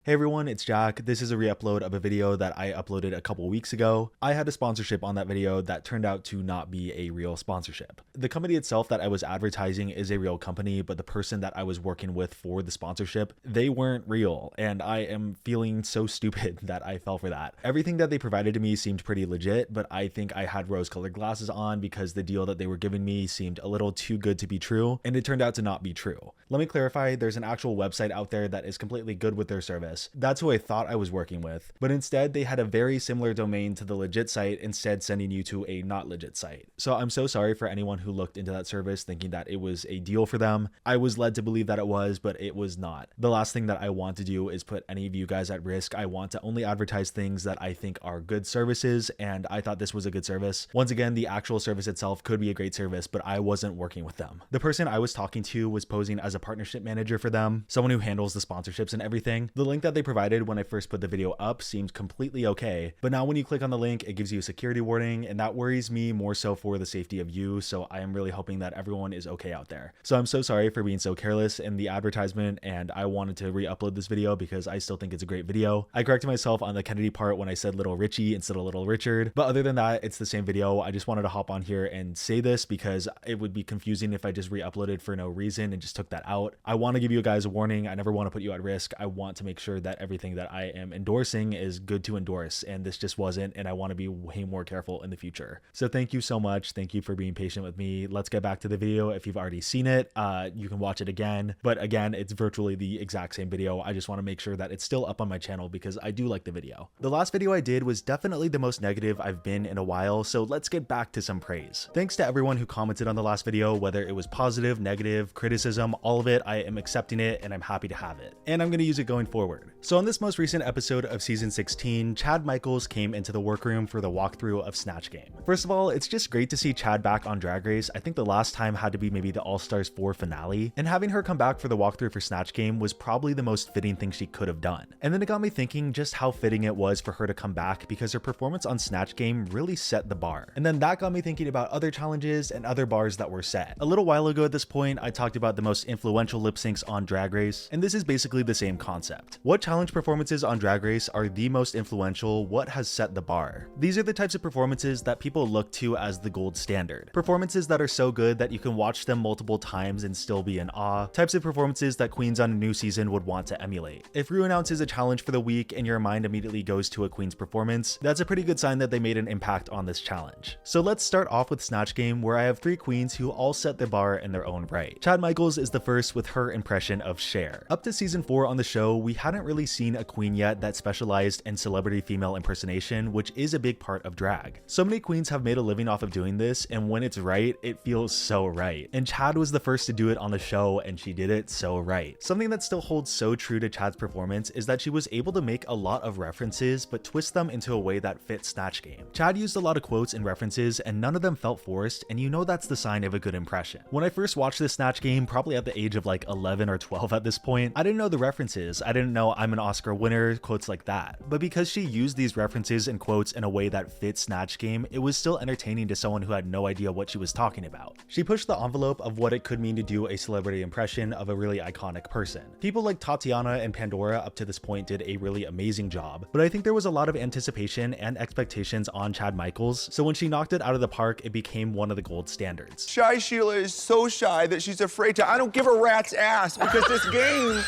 Hey everyone, it's Jack. This is a re-upload of a video that I uploaded a couple weeks ago. I had a sponsorship on that video that turned out to not be a real sponsorship. The company itself that I was advertising is a real company, but the person that I was working with for the sponsorship, they weren't real, and I am feeling so stupid that I fell for that. Everything that they provided to me seemed pretty legit, but I think I had rose-colored glasses on because the deal that they were giving me seemed a little too good to be true, and it turned out to not be true. Let me clarify, there's an actual website out there that is completely good with their service. That's who I thought I was working with, but instead they had a very similar domain to the legit site, instead sending you to a not legit site. So I'm so sorry for anyone who looked into that service thinking that it was a deal for them. I was led to believe that it was, but it was not. The last thing that I want to do is put any of you guys at risk. I want to only advertise things that I think are good services, and I thought this was a good service. Once again, the actual service itself could be a great service, but I wasn't working with them. The person I was talking to was posing as a partnership manager for them, someone who handles the sponsorships and everything. The link that they provided when I first put the video up seemed completely okay, but now when you click on the link, it gives you a security warning, and that worries me more so for the safety of you, so I am really hoping that everyone is okay out there. So I'm so sorry for being so careless in the advertisement, and I wanted to re-upload this video because I still think it's a great video. I corrected myself on the Kennedy part when I said Little Richie instead of Little Richard, but other than that, it's the same video. I just wanted to hop on here and say this because it would be confusing if I just re-uploaded for no reason and just took that out. I want to give you guys a warning. I never want to put you at risk. I want to make sure that everything that I am endorsing is good to endorse, and this just wasn't, and I want to be way more careful in the future. So thank you so much. Thank you for being patient with me. Let's get back to the video. If you've already seen it, you can watch it again, but again, it's virtually the exact same video. I just want to make sure that it's still up on my channel because I do like the video. The last video I did was definitely the most negative I've been in a while, so let's get back to some praise. Thanks to everyone who commented on the last video, whether it was positive, negative, criticism, all of it. I am accepting it and I'm happy to have it, and I'm going to use it going forward. So on this most recent episode of season 16, Chad Michaels came into the workroom for the walkthrough of Snatch Game. First of all, it's just great to see Chad back on Drag Race. I think the last time had to be maybe the All Stars 4 finale, and having her come back for the walkthrough for Snatch Game was probably the most fitting thing she could have done. And then it got me thinking just how fitting it was for her to come back because her performance on Snatch Game really set the bar. And then that got me thinking about other challenges and other bars that were set. A little while ago at this point, I talked about the most influential lip syncs on Drag Race, and this is basically the same concept. What challenge performances on Drag Race are the most influential? What has set the bar? These are the types of performances that people look to as the gold standard. Performances that are so good that you can watch them multiple times and still be in awe. Types of performances that queens on a new season would want to emulate. If Rue announces a challenge for the week and your mind immediately goes to a queen's performance, that's a pretty good sign that they made an impact on this challenge. So let's start off with Snatch Game, where I have 3 queens who all set the bar in their own right. Chad Michaels is the first with her impression of Cher. Up to season 4 on the show, we hadn't really seen a queen yet that specialized in celebrity female impersonation, which is a big part of drag. So many queens have made a living off of doing this, and when it's right, it feels so right. And Chad was the first to do it on the show, and she did it so right. Something that still holds so true to Chad's performance is that she was able to make a lot of references, but twist them into a way that fit Snatch Game. Chad used a lot of quotes and references, and none of them felt forced, and you know that's the sign of a good impression. When I first watched this Snatch Game, probably at the age of like 11 or 12 at this point, I didn't know the references. I didn't know I'm an Oscar winner, quotes like that. But because she used these references and quotes in a way that fit Snatch Game, it was still entertaining to someone who had no idea what she was talking about. She pushed the envelope of what it could mean to do a celebrity impression of a really iconic person. People like Tatiana and Pandora up to this point did a really amazing job, but I think there was a lot of anticipation and expectations on Chad Michaels, so when she knocked it out of the park, it became one of the gold standards. Shy Sheila is so shy that she's afraid to. I don't give a rat's ass because this game,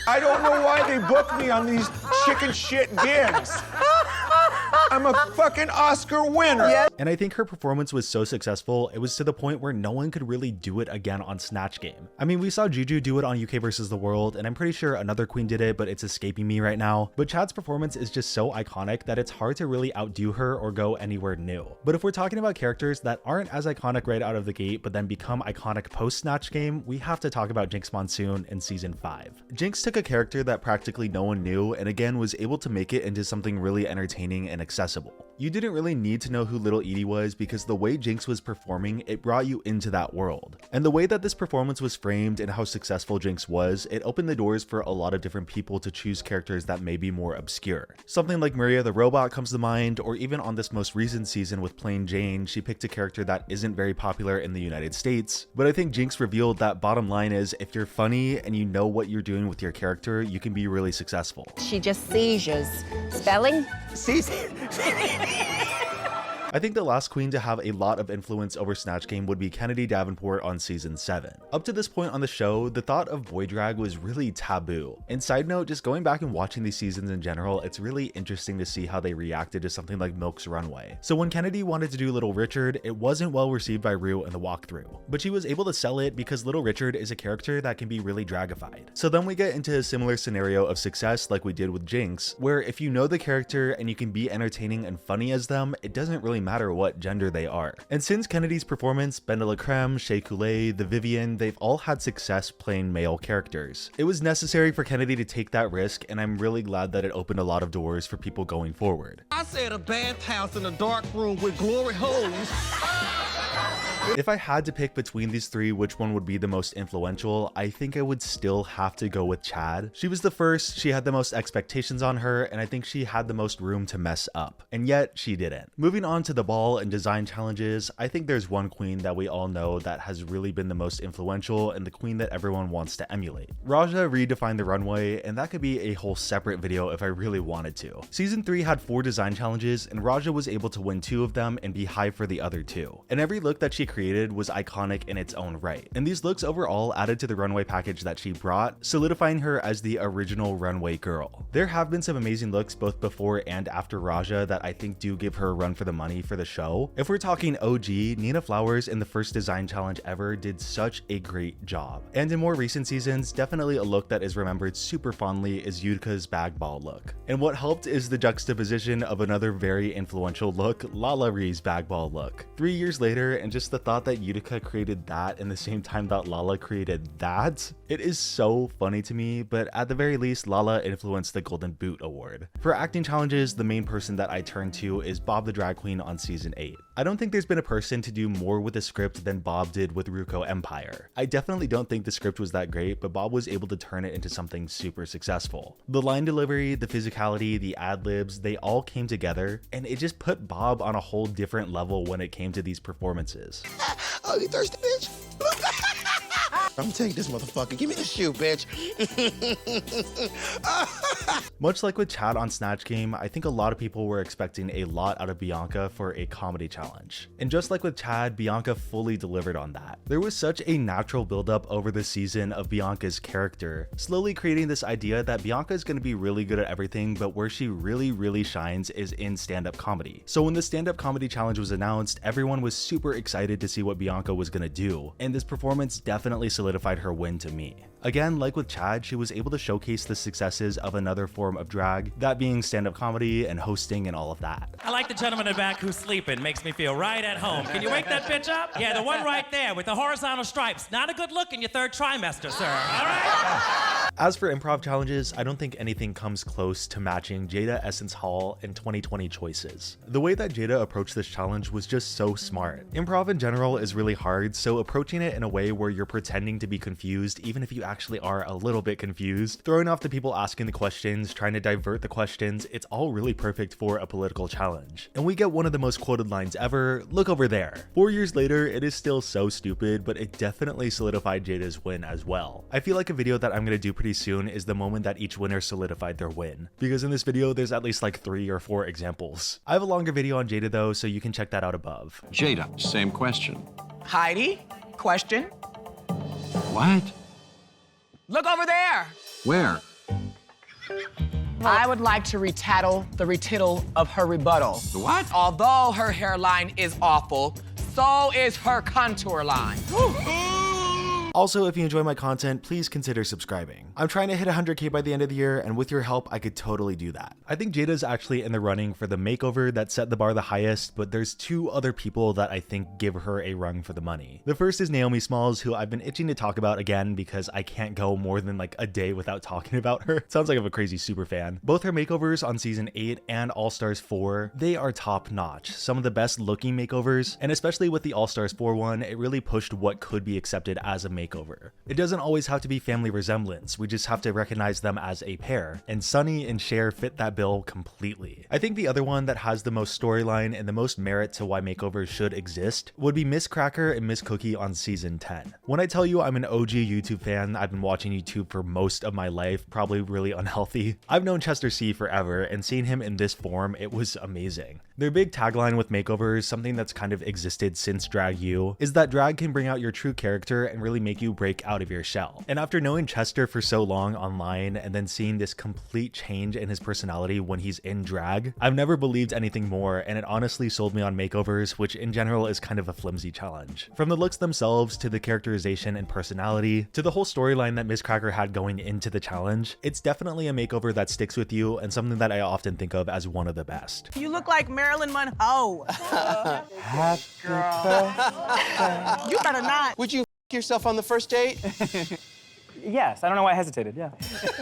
I don't know why they book me on these chicken shit gigs. I'm a fucking Oscar winner. Yeah. And I think her performance was so successful, it was to the point where no one could really do it again on Snatch Game. I mean, we saw Juju do it on UK versus the World, and I'm pretty sure another queen did it, but it's escaping me right now. But Chad's performance is just so iconic that it's hard to really outdo her or go anywhere new. But if we're talking about characters that aren't as iconic right out of the gate, but then become iconic post Snatch Game, we have to talk about Jinx Monsoon in season 5. Jinx took a character that practically no one knew, and again was able to make it into something really entertaining and accessible. accessible. You didn't really need to know who Little Edie was because the way Jinx was performing, it brought you into that world. And the way that this performance was framed and how successful Jinx was, it opened the doors for a lot of different people to choose characters that may be more obscure. Something like Mhi'ya the Robot comes to mind, or even on this most recent season with Plain Jane, she picked a character that isn't very popular in the United States. But I think Jinx revealed that bottom line is, if you're funny and you know what you're doing with your character, you can be really successful. She just seizures. Spelling? I think the last queen to have a lot of influence over Snatch Game would be Kennedy Davenport on season 7. Up to this point on the show, the thought of boy drag was really taboo. And side note, just going back and watching these seasons in general, it's really interesting to see how they reacted to something like Milk's Runway. So when Kennedy wanted to do Little Richard, it wasn't well received by Rue in the walkthrough. But she was able to sell it because Little Richard is a character that can be really dragified. So then we get into a similar scenario of success like we did with Jinx, where if you know the character and you can be entertaining and funny as them, it doesn't really matter what gender they are. And since Kennedy's performance, Benda La Creme, Shea Coulee, The Vivienne, they've all had success playing male characters. It was necessary for Kennedy to take that risk, and I'm really glad that it opened a lot of doors for people going forward. I said a bathhouse in a dark room with glory holes. If I had to pick between these three which one would be the most influential, I think I would still have to go with Chad. She was the first, she had the most expectations on her, and I think she had the most room to mess up. And yet, she didn't. Moving on to the ball and design challenges, I think there's one queen that we all know that has really been the most influential and the queen that everyone wants to emulate. Raja redefined the runway, and that could be a whole separate video if I really wanted to. Season 3 had 4 design challenges, and Raja was able to win 2 of them and be high for the other 2. And every look that she created was iconic in its own right. And these looks overall added to the runway package that she brought, solidifying her as the original runway girl. There have been some amazing looks both before and after Raja that I think do give her a run for the money for the show. If we're talking OG, Nina Flowers in the first design challenge ever did such a great job. And in more recent seasons, definitely a look that is remembered super fondly is Utica's bag ball look. And what helped is the juxtaposition of another very influential look, Lala Ree's bag ball look. 3 years later, and just the thought that Utica created that in the same time that Lala created that, it is so funny to me, but at the very least, Lala influenced the Golden Boot Award. For acting challenges, the main person that I turn to is Bob the Drag Queen on season 8. I don't think there's been a person to do more with the script than Bob did with Ruco Empire. I definitely don't think the script was that great, but Bob was able to turn it into something super successful. The line delivery, the physicality, the ad-libs, they all came together, and it just put Bob on a whole different level when it came to these performances. Oh, you thirsty, bitch? I'm gonna take this motherfucker. Give me the shoe, bitch. Much like with Chad on Snatch Game, I think a lot of people were expecting a lot out of Bianca for a comedy challenge. And just like with Chad, Bianca fully delivered on that. There was such a natural buildup over the season of Bianca's character, slowly creating this idea that Bianca is going to be really good at everything, but where she really shines is in stand-up comedy. So when the stand-up comedy challenge was announced, everyone was super excited to see what Bianca was going to do, and this performance definitely solidified her win to me. Again, like with Chad, she was able to showcase the successes of another form of drag, that being stand-up comedy and hosting and all of that. I like the gentleman in the back who's sleeping. Makes me feel right at home. Can you wake that bitch up? Yeah, the one right there with the horizontal stripes. Not a good look in your 3rd trimester, sir. All right? As for improv challenges, I don't think anything comes close to matching Jada Essence Hall in 2020 choices. The way that Jada approached this challenge was just so smart. Improv in general is really hard, so approaching it in a way where you're pretending to be confused, even if you actually are a little bit confused, throwing off the people asking the questions, trying to divert the questions, it's all really perfect for a political challenge. And we get one of the most quoted lines ever, "Look over there." 4 years later, it is still so stupid, but it definitely solidified Jada's win as well. I feel like a video that I'm gonna do pretty soon is the moment that each winner solidified their win, because in this video there's at least like 3 or 4 examples. I have a longer video on Jada though, so you can check that out above. Jada, same question. Heidi, question. What? Look over there. Where? I would like to retittle the retittle of her rebuttal. The what? Although her hairline is awful, so is her contour line. Also, if you enjoy my content, please consider subscribing. I'm trying to hit 100K by the end of the year, and with your help, I could totally do that. I think Jada's actually in the running for the makeover that set the bar the highest, but there's two other people that I think give her a run for the money. The first is Naomi Smalls, who I've been itching to talk about again because I can't go more than like a day without talking about her. Sounds like I'm a crazy super fan. Both her makeovers on season 8 and All Stars 4, they are top notch. Some of the best looking makeovers, and especially with the All Stars 4 one, it really pushed what could be accepted as a makeover. It doesn't always have to be family resemblance, we just have to recognize them as a pair, and Sunny and Cher fit that bill completely. I think the other one that has the most storyline and the most merit to why makeovers should exist would be Miss Cracker and Miss Cookie on season 10. When I tell you I'm an OG YouTube fan, I've been watching YouTube for most of my life, probably really unhealthy. I've known Chester C forever, and seeing him in this form, it was amazing. Their big tagline with makeovers, something that's kind of existed since Drag U, is that drag can bring out your true character and really make you break out of your shell. And after knowing Chester for so long online and then seeing this complete change in his personality when he's in drag, I've never believed anything more, and it honestly sold me on makeovers, which in general is kind of a flimsy challenge. From the looks themselves to the characterization and personality to the whole storyline that Miss Cracker had going into the challenge, it's definitely a makeover that sticks with you and something that I often think of as one of the best. You look like Marilyn Monroe. Happy birthday. You better not. Would you yourself on the first date? Yes, I don't know why I hesitated, yeah.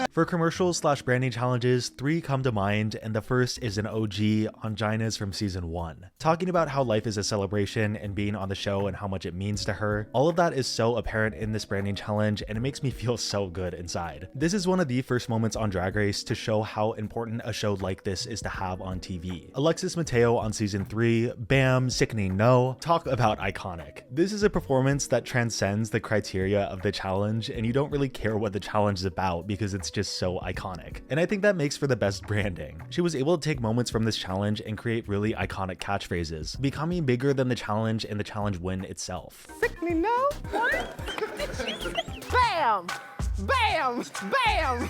For commercials / branding challenges, 3 come to mind, and the first is an OG, Angina's from season 1. Talking about how life is a celebration and being on the show and how much it means to her. All of that is so apparent in this branding challenge, and it makes me feel so good inside. This is one of the first moments on Drag Race to show how important a show like this is to have on TV. Alexis Mateo on season 3, Bam, Sickening No, talk about iconic. This is a performance that transcends the criteria of the challenge, and you don't really care what the challenge is about because it's just so iconic. And I think that makes for the best branding. She was able to take moments from this challenge and create really iconic catchphrases, becoming bigger than the challenge and the challenge win itself. Sickening no. What? Bam! Bam! Bam!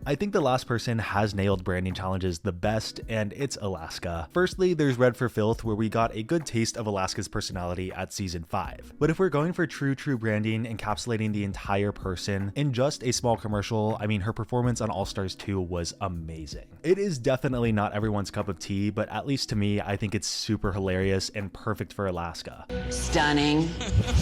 I think the last person has nailed branding challenges the best, and it's Alaska. Firstly, there's Red for Filth, where we got a good taste of Alaska's personality at season 5. But if we're going for true branding, encapsulating the entire person in just a small commercial, I mean, her performance on All Stars 2 was amazing. It is definitely not everyone's cup of tea, but at least to me, I think it's super hilarious and perfect for Alaska. Stunning,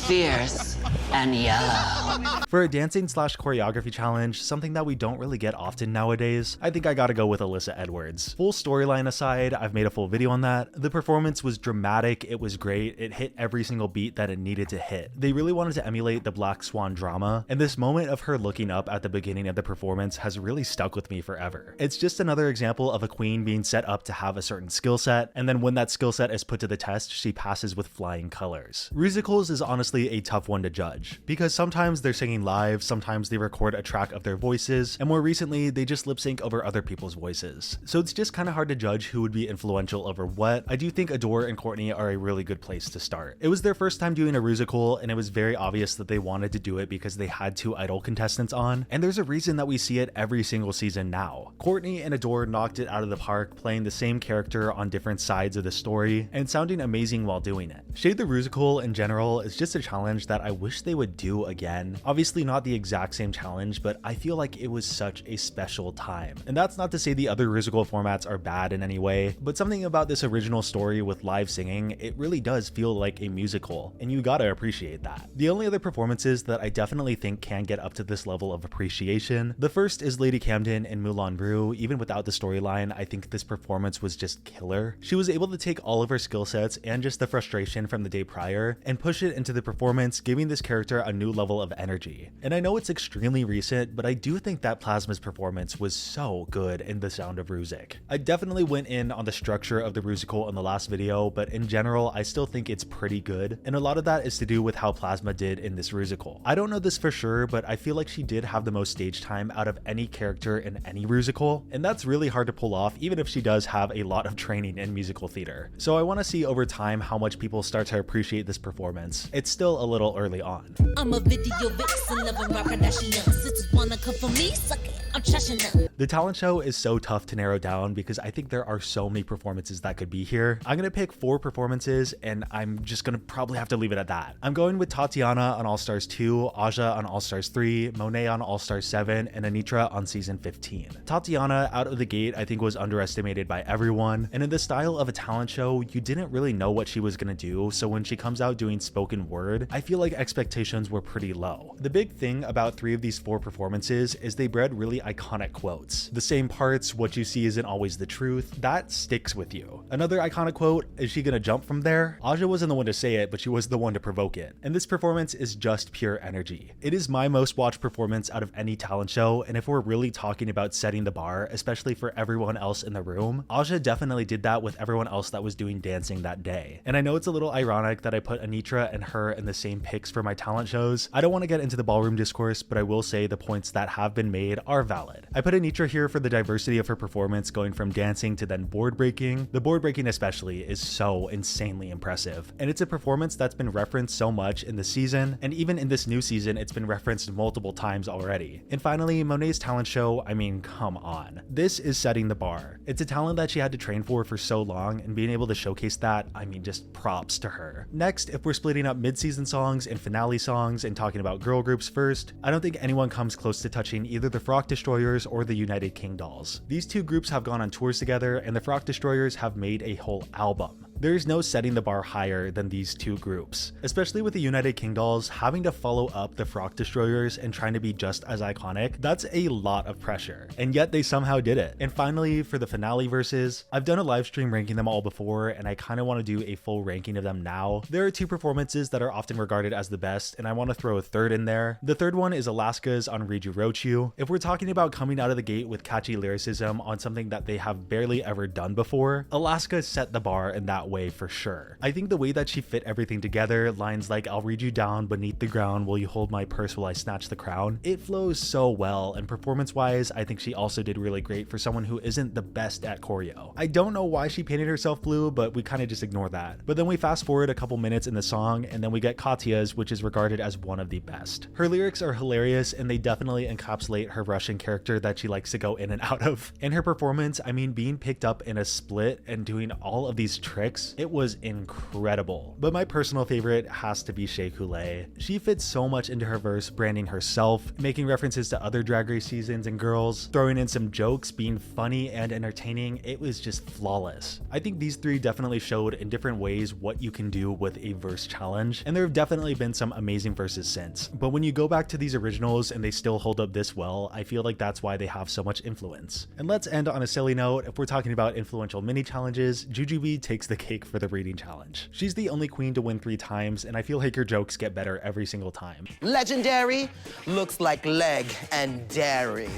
fierce, and yellow. For a dancing / choreography challenge, something that we don't really get often nowadays, I think I gotta go with Alyssa Edwards. Full storyline aside, I've made a full video on that. The performance was dramatic, it was great, it hit every single beat that it needed to hit. They really wanted to emulate the Black Swan drama, and this moment of her looking up at the beginning of the performance has really stuck with me forever. It's just another example of a queen being set up to have a certain skill set, and then when that skill set is put to the test, she passes with flying colors. Rusicals is honestly a tough one to judge, because sometimes they're singing live, sometimes they record a track of their voices, and more recently they just lip sync over other people's voices. So it's just kind of hard to judge who would be influential over what. I do think Adore and Courtney are a really good place to start. It was their first time doing a Rusical, and it was very obvious that they wanted to do it because they had 2 Idol contestants on, and there's a reason that we see it every single season now. Courtney and Adore knocked it out of the park, playing the same character on different sides of the story and sounding amazing while doing it. Shade the Rusical in general is just a challenge that I wish they would do again. Obviously not the exact same challenge, but I feel like it was such a special time. And that's not to say the other Rusical formats are bad in any way, but something about this original story with live singing, it really does feel like a musical, and you gotta appreciate that. The only other performances that I definitely think can get up to this level of appreciation, the first is Lady Camden in Moulin Rouge. Even without the storyline, I think this performance was just killer. She was able to take all of her skill sets and just the frustration from the day prior and push it into the performance, giving this character a new level of energy. And I know it's extremely recent, but I do think that Plasma's performance was so good in The Sound of Rusic. I definitely went in on the structure of the Rusical in the last video, but in general, I still think it's pretty good, and a lot of that is to do with how Plasma did in this Rusical. I don't know this for sure, but I feel like she did have the most stage time out of any character in any Rusical, and that's really hard to pull off even if she does have a lot of training in musical theater. So I want to see over time how much people start to appreciate this performance. It's still a little early on. I'm a video vixen, loving rock Kardashian. Sisters wanna come for me, suck it. I'm The talent show is so tough to narrow down because I think there are so many performances that could be here. I'm gonna pick 4 performances and I'm just gonna probably have to leave it at that. I'm going with Tatiana on All Stars 2, Aja on All Stars 3, Monet on All Stars 7, and Anitra on season 15. Tatiana out of the gate I think was underestimated by everyone, and in the style of a talent show, you didn't really know what she was gonna do, so when she comes out doing spoken word, I feel like expectations were pretty low. The big thing about 3 of these 4 performances is they bred really iconic quotes. The same parts, what you see isn't always the truth, that sticks with you. Another iconic quote, is she gonna jump from there? Aja wasn't the one to say it, but she was the one to provoke it. And this performance is just pure energy. It is my most watched performance out of any talent show, and if we're really talking about setting the bar, especially for everyone else in the room, Aja definitely did that with everyone else that was doing dancing that day. And I know it's a little ironic that I put Anitra and her in the same picks for my talent shows. I don't want to get into the ballroom discourse, but I will say the points that have been made are valid. I put Anitra here for the diversity of her performance, going from dancing to then board breaking. The board breaking especially is so insanely impressive, and it's a performance that's been referenced so much in the season, and even in this new season it's been referenced multiple times already. And finally, Monet's talent show, I mean, come on. This is setting the bar. It's a talent that she had to train for so long, and being able to showcase that, I mean, just props to her. Next, if we're splitting up mid-season songs and finale songs and talking about girl groups first, I don't think anyone comes close to touching either the Frock Destroyers or the United King Dolls. These 2 groups have gone on tours together, and the Frock Destroyers have made a whole album. There's no setting the bar higher than these 2 groups, especially with the United King Dolls having to follow up the Frock Destroyers and trying to be just as iconic. That's a lot of pressure, and yet they somehow did it. And finally, for the finale verses, I've done a live stream ranking them all before, and I kind of want to do a full ranking of them now. There are 2 performances that are often regarded as the best, and I want to throw a third in there. The third one is Alaska's on Read You Wrote You. If we're talking about coming out of the gate with catchy lyricism on something that they have barely ever done before, Alaska set the bar in that way for sure. I think the way that she fit everything together, lines like "I'll read you down beneath the ground, will you hold my purse while I snatch the crown," it flows so well, and performance wise I think she also did really great for someone who isn't the best at choreo. I don't know why she painted herself blue, but we kind of just ignore that. But then we fast forward a couple minutes in the song, and then we get Katya's, which is regarded as one of the best. Her lyrics are hilarious, and they definitely encapsulate her Russian character that she likes to go in and out of. And her performance, I mean, being picked up in a split and doing all of these tricks, it was incredible. But my personal favorite has to be Shea Coulee. She fits so much into her verse, branding herself, making references to other Drag Race seasons and girls, throwing in some jokes, being funny and entertaining. It was just flawless. I think these 3 definitely showed in different ways what you can do with a verse challenge, and there have definitely been some amazing verses since. But when you go back to these originals and they still hold up this well, I feel like that's why they have so much influence. And let's end on a silly note. If we're talking about influential mini challenges, Jujubee takes the cake for the reading challenge. She's the only queen to win 3 times, and I feel like her jokes get better every single time. Legendary looks like leg and dairy.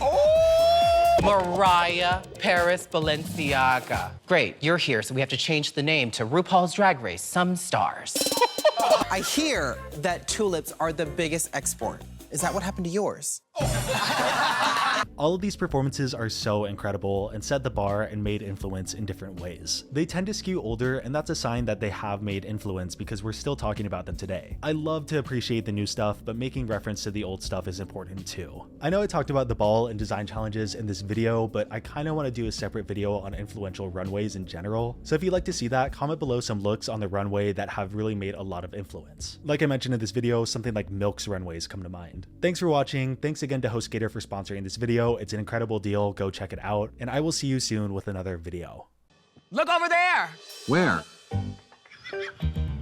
Mariah Paris Balenciaga. Great, you're here, so we have to change the name to RuPaul's Drag Race Some Stars. I hear that tulips are the biggest export. Is that what happened to yours? All of these performances are so incredible and set the bar and made influence in different ways. They tend to skew older, and that's a sign that they have made influence because we're still talking about them today. I love to appreciate the new stuff, but making reference to the old stuff is important too. I know I talked about the ball and design challenges in this video, but I kind of want to do a separate video on influential runways in general. So if you'd like to see that, comment below some looks on the runway that have really made a lot of influence. Like I mentioned in this video, something like Milk's runways come to mind. Thanks for watching. Thanks again to HostGator for sponsoring this video. It's an incredible deal. Go check it out, and I will see you soon with another video. Look over there! Where?